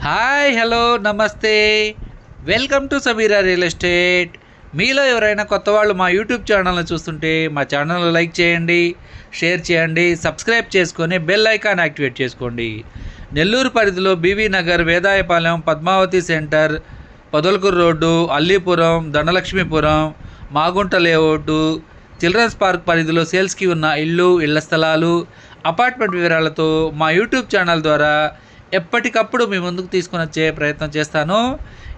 Hi hello నమస్తే welcome to Sameera real estate. మీలో ఎవరైనా కొత్త వాళ్ళు మా యూట్యూబ్ ఛానల్ని చూస్తుంటే మా ఛానల్ని లైక్ చేయండి, షేర్ చేయండి, సబ్స్క్రైబ్ చేసుకొని బెల్ ఐకాన్ యాక్టివేట్ చేసుకోండి. నెల్లూరు పరిధిలో BV Nagar, Vedayapalem, Padmavathi centre, Podalakuru road, Allipuram, Dhanalakshmipuram, Magunta layout, children's park పరిధిలో సేల్స్కి ఉన్న ఇళ్ల స్థలాలు, అపార్ట్మెంట్ వివరాలతో మా యూట్యూబ్ ఛానల్ ద్వారా ఎప్పటికప్పుడు మీ ముందుకు తీసుకొని వచ్చే ప్రయత్నం చేస్తాను.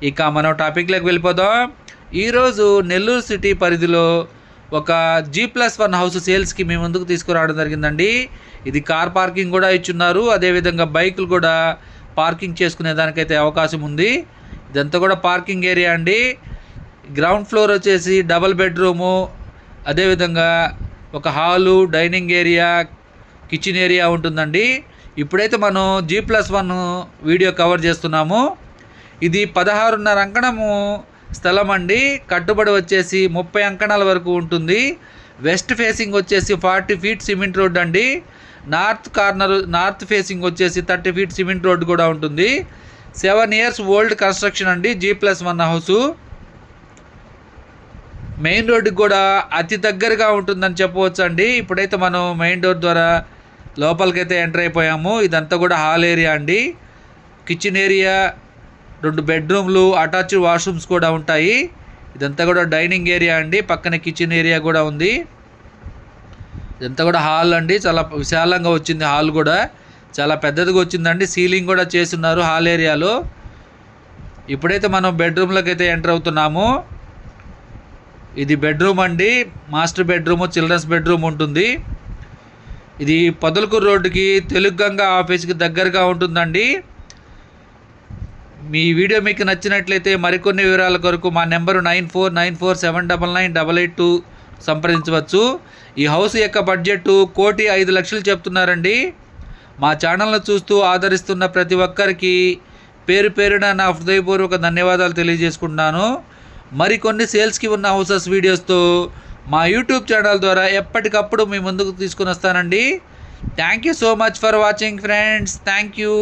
ఇక మనం టాపిక్లోకి వెళ్ళిపోదాం. ఈరోజు నెల్లూరు సిటీ పరిధిలో ఒక G+1 హౌస్ సేల్స్కి మీ ముందుకు తీసుకురావడం జరిగిందండి. ఇది కార్ పార్కింగ్ కూడా ఇచ్చున్నారు, అదేవిధంగా బైకులు కూడా పార్కింగ్ చేసుకునే దానికైతే అవకాశం ఉంది. ఇదంతా కూడా పార్కింగ్ ఏరియా అండి. గ్రౌండ్ ఫ్లోర్ వచ్చేసి డబల్ బెడ్రూము, అదేవిధంగా ఒక hall, dining area, kitchen area ఉంటుందండి. ఇప్పుడైతే మనం G+1 వీడియో కవర్ చేస్తున్నాము. ఇది 16.5 అంకణము స్థలం అండి. కట్టుబడి వచ్చేసి 30 అంకణాల వరకు ఉంటుంది. వెస్ట్ ఫేసింగ్ వచ్చేసి 40 ఫీట్ సిమెంట్ రోడ్ అండి. నార్త్ ఫేసింగ్ వచ్చేసి 30 ఫీట్ సిమెంట్ రోడ్ కూడా ఉంటుంది. 7 ఇయర్స్ ఓల్డ్ కన్స్ట్రక్షన్ అండి. G+1 హౌసు మెయిన్ రోడ్డుకి కూడా అతి దగ్గరగా ఉంటుందని చెప్పవచ్చు అండి. ఇప్పుడైతే మనం మెయిన్ డోర్ ద్వారా లోపలికైతే ఎంటర్ అయిపోయాము. ఇదంతా కూడా హాల్ ఏరియా అండి. కిచెన్ ఏరియా, 2 బెడ్రూమ్లు, అటాచ్డ్ వాష్రూమ్స్ కూడా ఉంటాయి. ఇదంతా కూడా డైనింగ్ ఏరియా అండి. పక్కన కిచెన్ ఏరియా కూడా ఉంది. ఇదంతా కూడా హాల్ అండి. చాలా విశాలంగా వచ్చింది. హాల్ కూడా చాలా పెద్దదిగా వచ్చిందండి. సీలింగ్ కూడా చేస్తున్నారు హాల్ ఏరియాలో. ఇప్పుడైతే మనం బెడ్రూమ్లోకి అయితే ఎంటర్ అవుతున్నాము. ఇది బెడ్రూమ్ అండి. మాస్టర్ బెడ్రూము, చిల్డ్రన్స్ బెడ్రూమ్ ఉంటుంది. ఇది పొదలకూరు రోడ్డుకి, తెలుగంగ ఆఫీస్కి దగ్గరగా ఉంటుందండి. మీ వీడియో మీకు నచ్చినట్లయితే మరికొన్ని వివరాల కొరకు మా నెంబరు 9494799882 సంప్రదించవచ్చు. ఈ హౌస్ యొక్క బడ్జెట్ 1,05,00,000 చెప్తున్నారండి. మా ఛానల్ను చూస్తూ ఆదరిస్తున్న ప్రతి ఒక్కరికి పేరు పేరున నా హృదయపూర్వక ధన్యవాదాలు తెలియజేసుకుంటున్నాను. మరికొన్ని సేల్స్కి ఉన్న హౌసెస్ వీడియోస్తో మా యూట్యూబ్ ఛానల్ ద్వారా ఎప్పటికప్పుడు మీ ముందుకు తీసుకుని వస్తానండి. Thank you so much for watching friends. Thank you.